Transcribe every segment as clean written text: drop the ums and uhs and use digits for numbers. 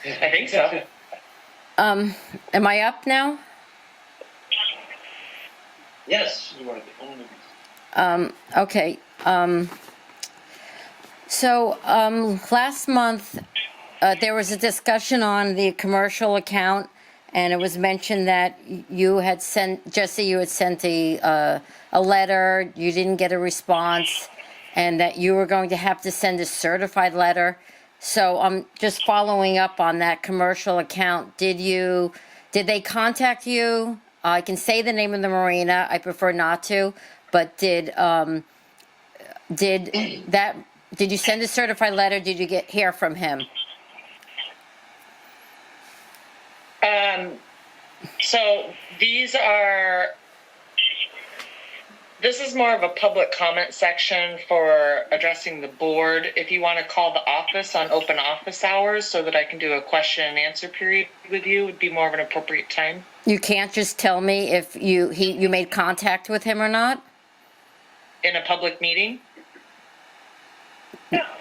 I think so. Am I up now? Yes, you are the only. Okay. So last month, there was a discussion on the commercial account, and it was mentioned that you had sent, Jesse, you had sent a letter, you didn't get a response, and that you were going to have to send a certified letter. So I'm just following up on that commercial account. Did they contact you? I can say the name of the marina, I prefer not to, but did you send a certified letter? Did you hear from him? So this is more of a public comment section for addressing the board. If you want to call the office on open office hours so that I can do a question and answer period with you, would be more of an appropriate time. You can't just tell me if you made contact with him or not? In a public meeting?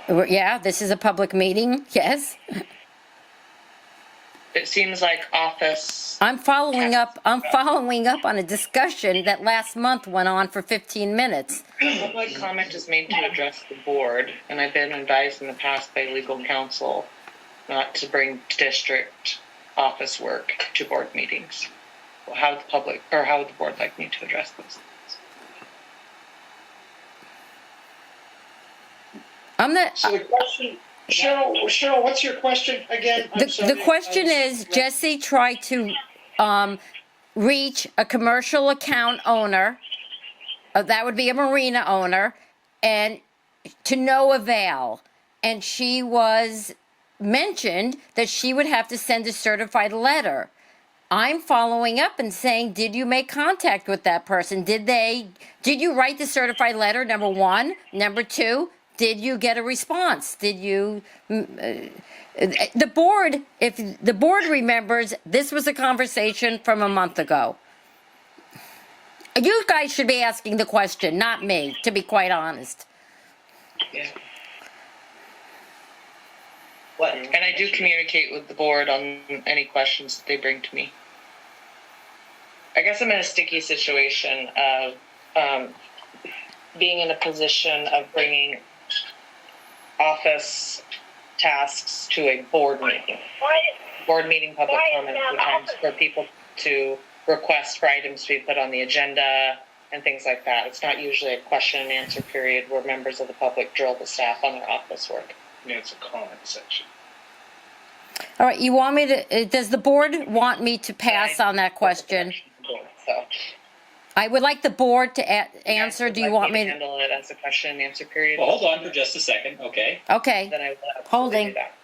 Yeah, this is a public meeting, yes. It seems like office. I'm following up on a discussion that last month went on for 15 minutes. Public comment is made to address the board, and I've been advised in the past by legal counsel not to bring district office work to board meetings. How would the board like me to address this? I'm not. So the question, Cheryl, what's your question again? The question is, Jesse tried to reach a commercial account owner, that would be a marina owner, and to no avail. And she was mentioned that she would have to send a certified letter. I'm following up and saying, did you make contact with that person? Did you write the certified letter, number one? Number two, did you get a response? Did you, the board, if the board remembers, this was a conversation from a month ago. You guys should be asking the question, not me, to be quite honest. Yeah. And I do communicate with the board on any questions that they bring to me. I guess I'm in a sticky situation of being in a position of bringing office tasks to a board meeting. Board meeting public comment times for people to request for items to be put on the agenda and things like that. It's not usually a question and answer period where members of the public drill the staff on their office work. Yeah, it's a comment section. All right, you want me to, does the board want me to pass on that question? So I would like the board to answer. Do you want me to handle it as a question and answer period? Well, hold on for just a second, okay? Okay. Then I will Holding. do that.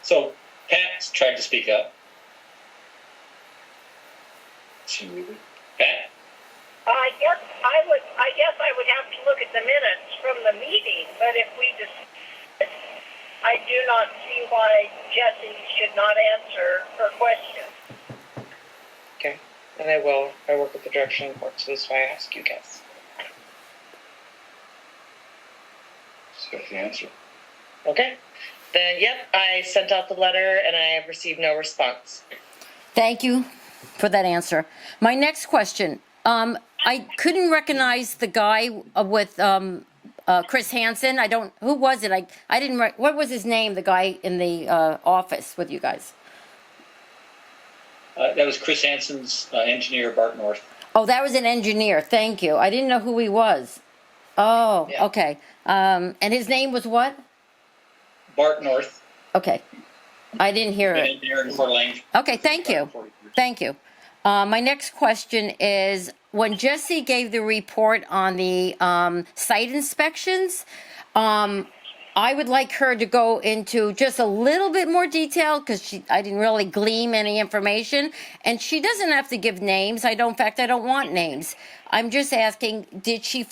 So Pat tried to speak up. Pat? I guess I would have to look at the minutes from the meeting, but if we just, I do not see why Jesse should not answer her question. Okay. And I will. I work with the direction of work, so that's why I ask you guys. Just got the answer. Okay. Then, yep, I sent out the letter and I have received no response. Thank you for that answer. My next question, I couldn't recognize the guy with Chris Hansen. Who was it? I didn't, what was his name, the guy in the office with you guys? That was Chris Hansen's engineer, Bart North. Oh, that was an engineer. Thank you. I didn't know who he was. Oh, Yeah. Okay. And his name was what? Bart North, Okay. I didn't hear an it. engineer in Coeur d'Alene. Okay, thank you. Thank you. My next question is, when Jesse gave the report on the site inspections, I would like her to go into just a little bit more detail because I didn't really glean any information. And she doesn't have to give names. In fact, I don't want names. I'm just asking, did she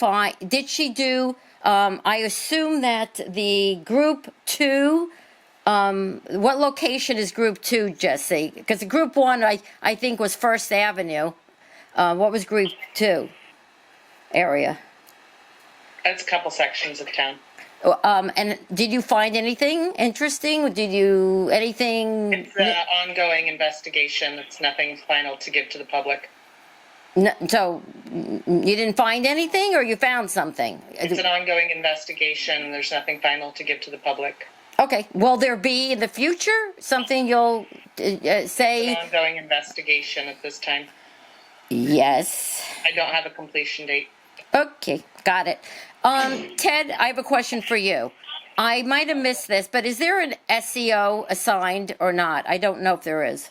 do, I assume that the group 2, what location is group 2, Jesse? Because group 1, I think, was First Avenue. What was group 2 area? That's a couple sections of town. And did you find anything interesting? Anything? It's an ongoing investigation. It's nothing final to give to the public. So you didn't find anything, or you found something? It's an ongoing investigation. There's nothing final to give to the public. Okay. Will there be in the future something you'll It's say? an ongoing investigation at this time. Yes. I don't have a completion date. Okay, got it. Ted, I have a question for you. I might have missed this, but is there an SEO assigned or not? I don't know if there is.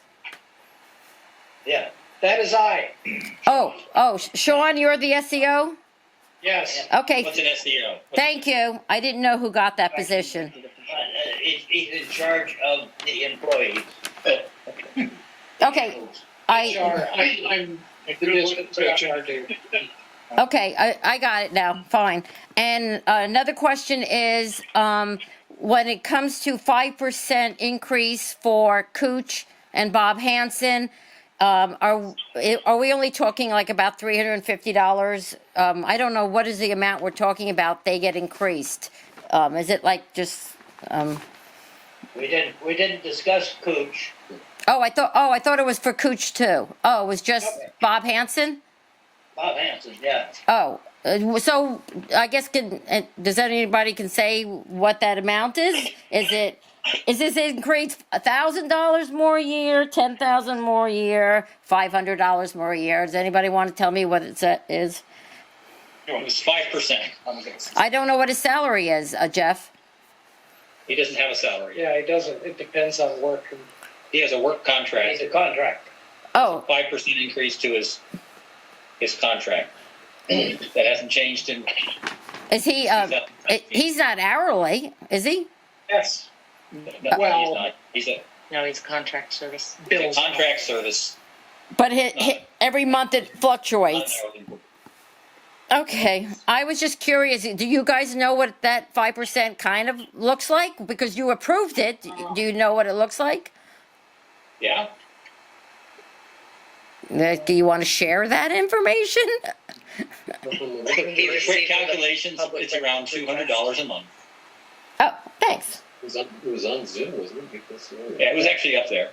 Yeah, that is I. Oh, Sean, you're the SEO? Yes. Okay, What's an SEO? thank you. I didn't know who got that position. He's in charge of the employees. Okay, I'm the district attorney. okay, I got it now, fine. And another question is, when it comes to 5% increase for Cooch and Bob Hanson, are we only talking like about $350? I don't know, what is the amount we're talking about they get increased? Is it like just, We didn't discuss Cooch. I thought it was for Cooch too. Oh, it was just Bob Hanson? Bob Hanson, yeah. Oh, so I guess does anybody can say what that amount is? Is this increase $1,000 more a year, $10,000 more a year, $500 more a year? Does anybody want to tell me what it is? It's 5%. I don't know what his salary is, Jeff. He doesn't have a salary. Yeah, it doesn't, it depends on work. He has a work contract. He's a contract. Oh, 5% increase to his contract. That hasn't changed in. is he? He's not hourly, is he? Yes. No, Well- he's not. He's a No, he's contract service. Bills. contract service. But every month it fluctuates. Okay, I was just curious. Do you guys know what that 5% kind of looks like? Because you approved it. Do you know what it looks like? Yeah. Do you want to share that information? Quick calculations, it's around $200 a month. Oh, thanks. It was on Zoom, wasn't it? Yeah, it was actually up there.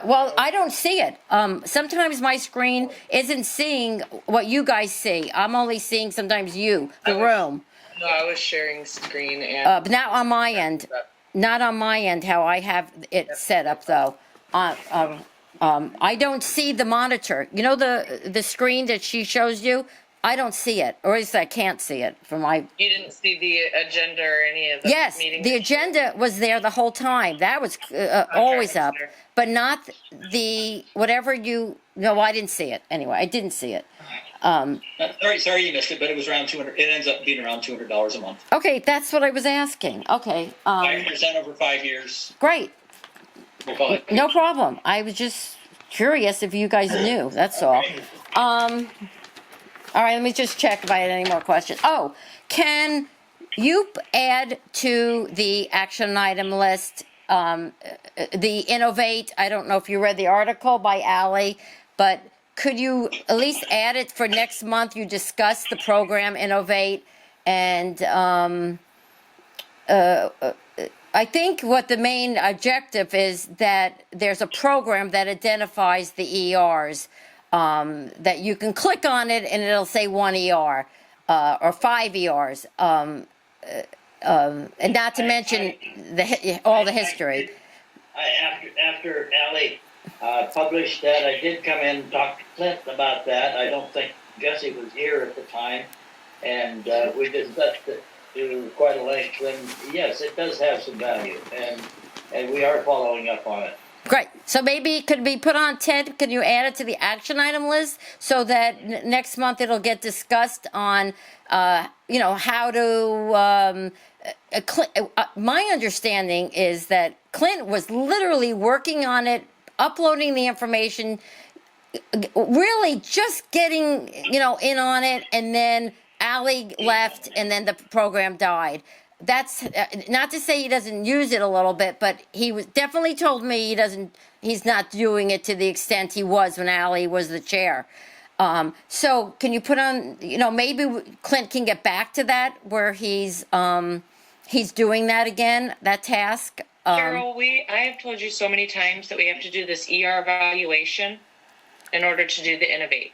Well, I don't see it. Sometimes my screen isn't seeing what you guys see. I'm only seeing sometimes you, the room. No, I was sharing screen and. But not on my end. Not on my end, how I have it set up though. I don't see the monitor. You know the screen that she shows you? I don't see it, or at least I can't see it from my. You didn't see the agenda or any of the Yes, meetings? the agenda was there the whole time. That was always up, there. but not the whatever you. No, I didn't see it. Anyway, I didn't see it. Sorry you missed it, but it was around 200. It ends up being around $200 a month. Okay, that's what I was asking. Okay, 5% over 5 years. great. We'll call it. No problem. I was just curious if you guys knew. That's all. All right, let me just check if I had any more questions. Oh, can you add to the action item list the Innovate? I don't know if you read the article by Ally, but could you at least add it for next month? You discussed the program Innovate, and I think what the main objective is that there's a program that identifies the ERs, that you can click on it and it'll say 1 ER or 5 ERs, and not to mention all the history. After Ally published that, I did come in and talk to Clint about that. I don't think Jesse was here at the time, and we discussed it to quite a length. And yes, it does have some value, and we are following up on it. Great. So maybe it could be put on, Ted, can you add it to the action item list so that next month it'll get discussed on, how to, my understanding is that Clint was literally working on it, uploading the information, really just getting, in on it, and then Ally left, and then the program died. That's not to say he doesn't use it a little bit, but he was definitely told me he's not doing it to the extent he was when Ally was the chair. So can you put on, maybe Clint can get back to that where he's, he's doing that again, that task. Carol, I have told you so many times that we have to do this ER evaluation in order to do the Innovate.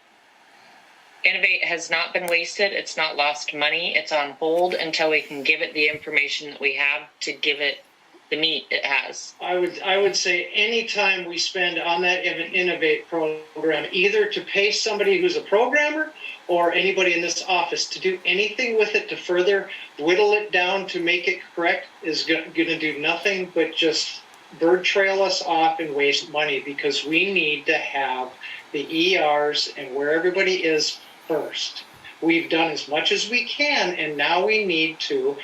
Innovate has not been wasted. It's not lost money. It's on hold until we can give it the information that we have to give it the meat it has. I would say anytime we spend on that Innovate program, either to pay somebody who's a programmer or anybody in this office to do anything with it to further whittle it down to make it correct is going to do nothing but just bird trail us off and waste money, because we need to have the ERs and where everybody is first. We've done as much as we can, and now we need to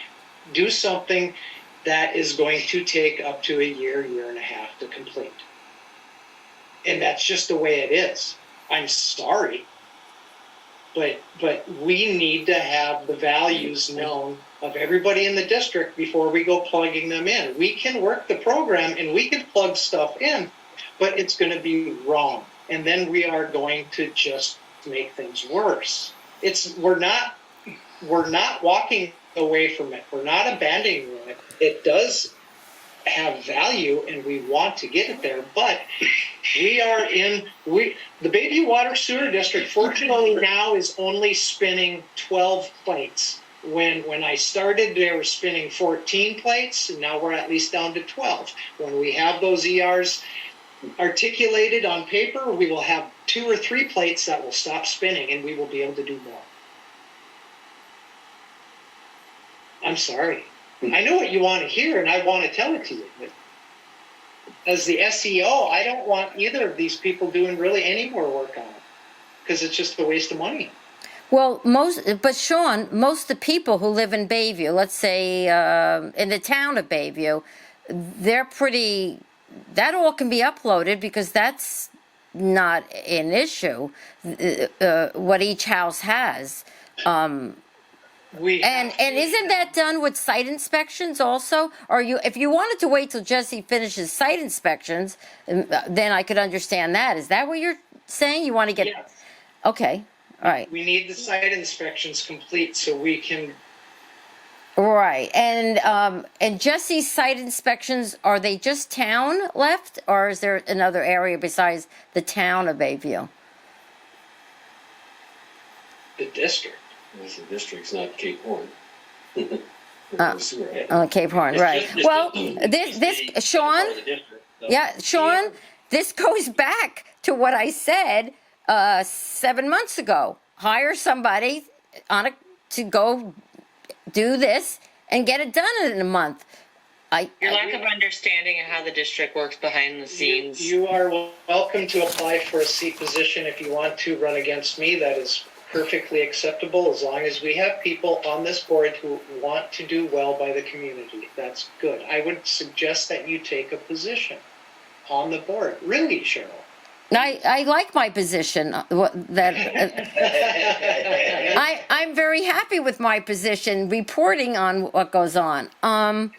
do something that is going to take up to a year and a half to complete. And that's just the way it is. I'm sorry. But we need to have the values known of everybody in the district before we go plugging them in. We can work the program and we can plug stuff in, but it's going to be wrong. And then we are going to just make things worse. We're not walking away from it. We're not abandoning it. It does have value and we want to get it there, but the Bayview Water Sewer District fortunately now is only spinning 12 plates. When I started, they were spinning 14 plates, and now we're at least down to 12. When we have those ERs articulated on paper, we will have 2 or 3 plates that will stop spinning and we will be able to do more. I'm sorry. I know what you want to hear, and I want to tell it to you. But as the SEO, I don't want either of these people doing really any more work on it, because it's just a waste of money. Well, Sean, most of the people who live in Bayview, let's say in the town of Bayview, that all can be uploaded because that's not an issue, what each house has. And isn't that done with site inspections also? Or if you wanted to wait till Jesse finishes site inspections, then I could understand that. Is that what you're saying? You want to get? Yes. Okay, all right. We need the site inspections complete so we can. Right, and Jesse's site inspections, are they just town left, or is there another area besides the town of Bayview? The district. The district's not Cape Horn. Cape Horn, right. Well, this Sean, Sean, this goes back to what I said 7 months ago. Hire somebody to go do this and get it done in a month. Your lack of understanding of how the district works behind the scenes. You are welcome to apply for a seat position if you want to run against me. That is perfectly acceptable, as long as we have people on this board who want to do well by the community. That's good. I would suggest that you take a position on the board. Really, Cheryl? I like my position. I'm very happy with my position, reporting on what goes on. But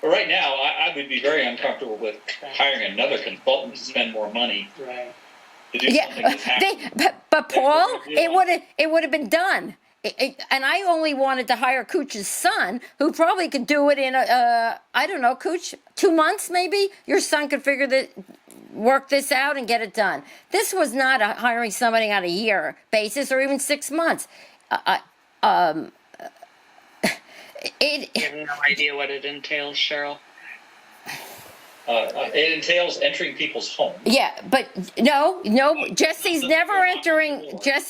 right now, I would be very uncomfortable with hiring another consultant to spend more money Right. to do something that's happening. But Paul, it would have been done. And I only wanted to hire Cooch's son, who probably could do it in I don't know, Cooch, 2 months maybe. Your son could work this out and get it done. This was not hiring somebody on a year basis or even 6 months. You have no idea what it entails, Cheryl. It entails entering people's homes. Yeah, but no, Jessie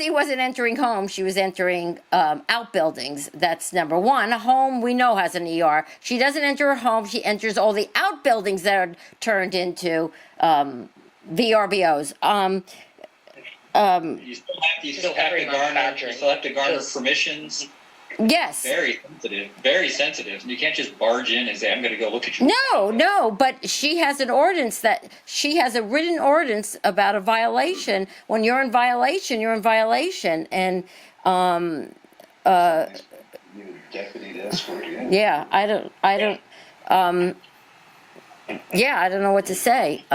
wasn't entering homes. She was entering outbuildings. That's number one. A home we know has an ER. She doesn't enter a home. She enters all the outbuildings that are turned into VRBOs. You still have to garner permissions. Yes. Very sensitive. You can't just barge in and say, I'm going to go look at you. No, but she has a written ordinance about a violation. When you're in violation, you're in violation. And, Deputy escort, yeah. yeah, I don't know what to say.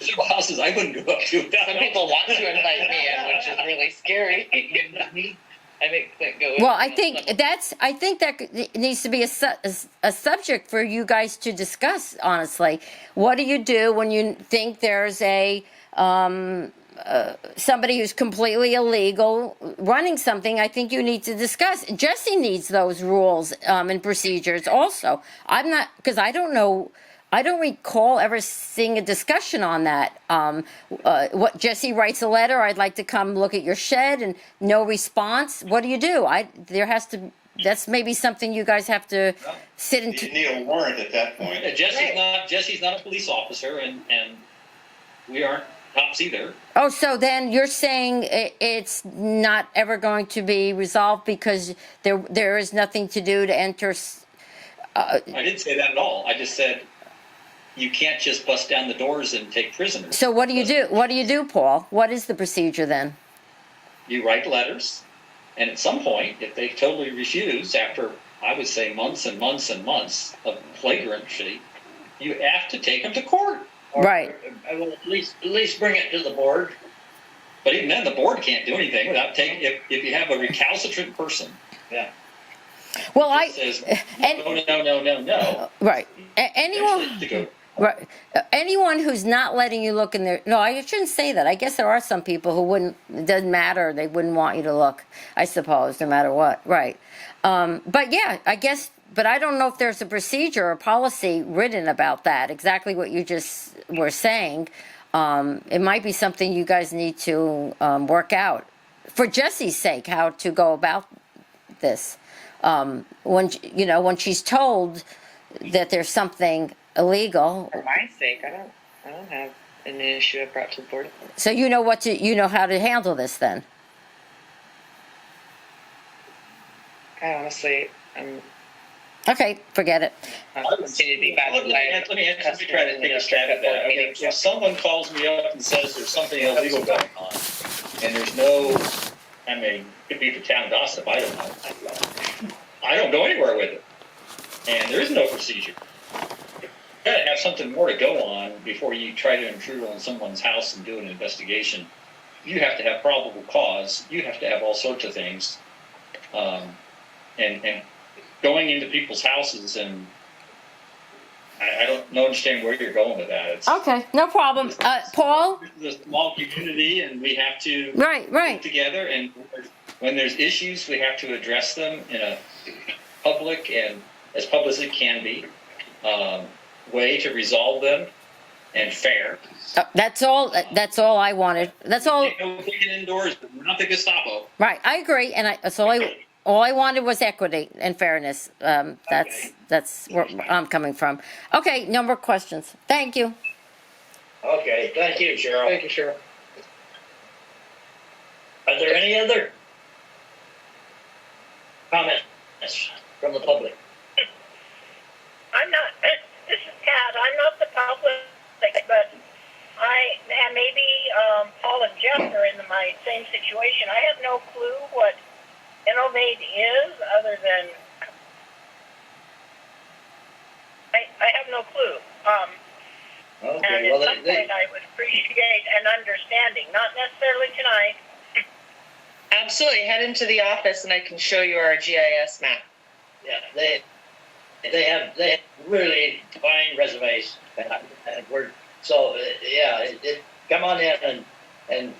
Several houses I wouldn't go up to. Some people want to invite me in, which is really scary. I think that go. Well, I think that needs to be a subject for you guys to discuss. Honestly, what do you do when you think there's a somebody who's completely illegal running something? I think you need to discuss. Jesse needs those rules and procedures. Also, I'm not, because I don't know. I don't recall ever seeing a discussion on that. What Jesse writes a letter, I'd like to come look at your shed, and no response. What do you do? There has to. That's maybe something you guys have to sit and. You need a warrant at that point. Jesse's not a police officer, and we aren't cops either. Oh, so then you're saying it's not ever going to be resolved because there is nothing to do to enter. I didn't say that at all. I just said you can't just bust down the doors and take prisoners. So what do you do? What do you do, Paul? What is the procedure then? You write letters, and at some point, if they totally refuse, after I would say months and months and months of flagrancy, you have to take them to court. Or Right. I will at least bring it to the board. But even then, the board can't do anything without taking. If you have a recalcitrant person, Yeah. Well, that says no. Right. Anyone. To go. Right. Anyone who's not letting you look in their. No, I shouldn't say that. I guess there are some people who wouldn't. It doesn't matter. They wouldn't want you to look. I suppose, no matter what. Right. But yeah, I guess. But I don't know if there's a procedure or policy written about that. Exactly what you just were saying. It might be something you guys need to work out, for Jesse's sake, how to go about this. When she's told that there's something illegal. For my sake, I don't have an issue I've brought to the board. So you know how to handle this then. I honestly, Okay, forget it. I'm continue to be bad. Let me try to take a stab at that. Okay, if someone calls me up and says there's something illegal going on, and there's no, it could be for town gossip, I don't know. I don't go anywhere with it. And there is no procedure. You gotta have something more to go on before you try to intrude on someone's house and do an investigation. You have to have probable cause. You have to have all sorts of things. And going into people's houses, and I don't understand where you're going with that. It's Okay, no problem. Paul? this is a small community, and we have to Right. work together. And when there's issues, we have to address them in a public and as public as it can be way to resolve them, and fair. That's all I wanted. That's all. No kicking indoors, but we're not the Gestapo. Right, I agree, and that's all I wanted was equity and fairness. That's where I'm coming from. Okay, no more questions. Thank you. Okay, thank you, Cheryl. Thank you, Cheryl. Are there any other comments from the public? I'm not, this is Pat, I'm not the public, but and maybe Paul and Jeff are in my same situation. I have no clue what Innovate is, other than, I have no clue. And Okay, at well, some point I would appreciate an understanding, not necessarily tonight. Absolutely, head into the office and I can show you our GIS map. yeah, they have really fine resumes. Come on in and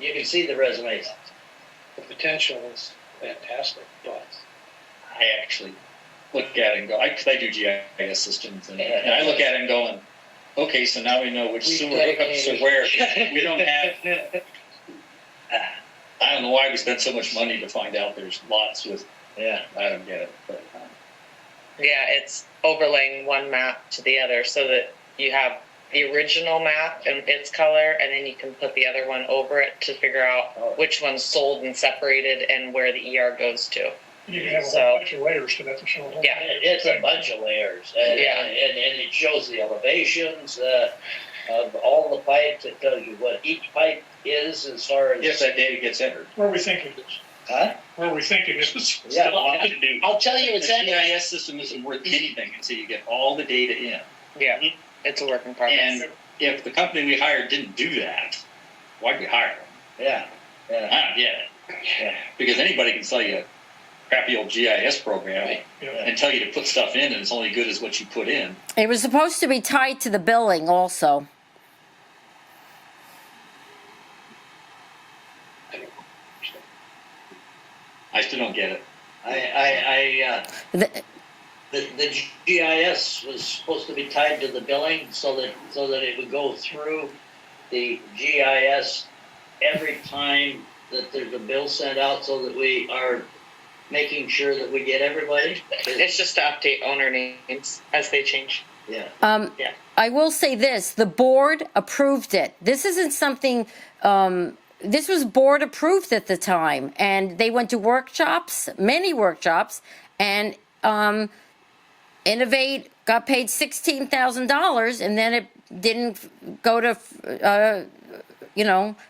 you can see the resumes. The potential is fantastic, but I actually look at it and go, because I do GIS systems, and I look at it and going, okay, so now we know which sewer hookups are where. We don't have. I don't know why we spent so much money to find out there's lots with. Yeah. I don't get it, but. Yeah, it's overlaying one map to the other so that you have the original map and its color, and then you can put the other one over it to figure out which one's sold and separated and where the ER goes to. You can have a whole bunch of layers to that to show. Yeah. It's a bunch of layers, and it shows the elevations of all the pipes. It tells you what each pipe is as far as. If that data gets entered. Where we think it is. Huh? Where we think it is. Yeah, Still a lot to do. I'll tell you, The it's in there. GIS system isn't worth anything until you get all the data in. Yeah, it's a work in progress. And if the company we hired didn't do that, why'd we hire them? Yeah, I don't get it. Because anybody can sell you a crappy old GIS program Yeah. and tell you to put stuff in, and it's only good as what you put in. It was supposed to be tied to the billing also. I still don't get it. The- The GIS was supposed to be tied to the billing so that it would go through the GIS every time that there's a bill sent out, so that we are making sure that we get everybody. It's just to update owner names as they change. Yeah. Yeah. I will say this, the board approved it. This isn't something, this was board approved at the time, and they went to workshops, many workshops, and Innovate got paid $16,000, and then it didn't go to,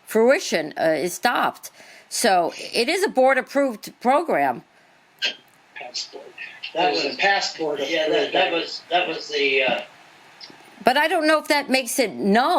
fruition. It stopped. So it is a board approved program. Passport. That That was was- a passport. Yeah, that was the, But I don't know if that makes it no.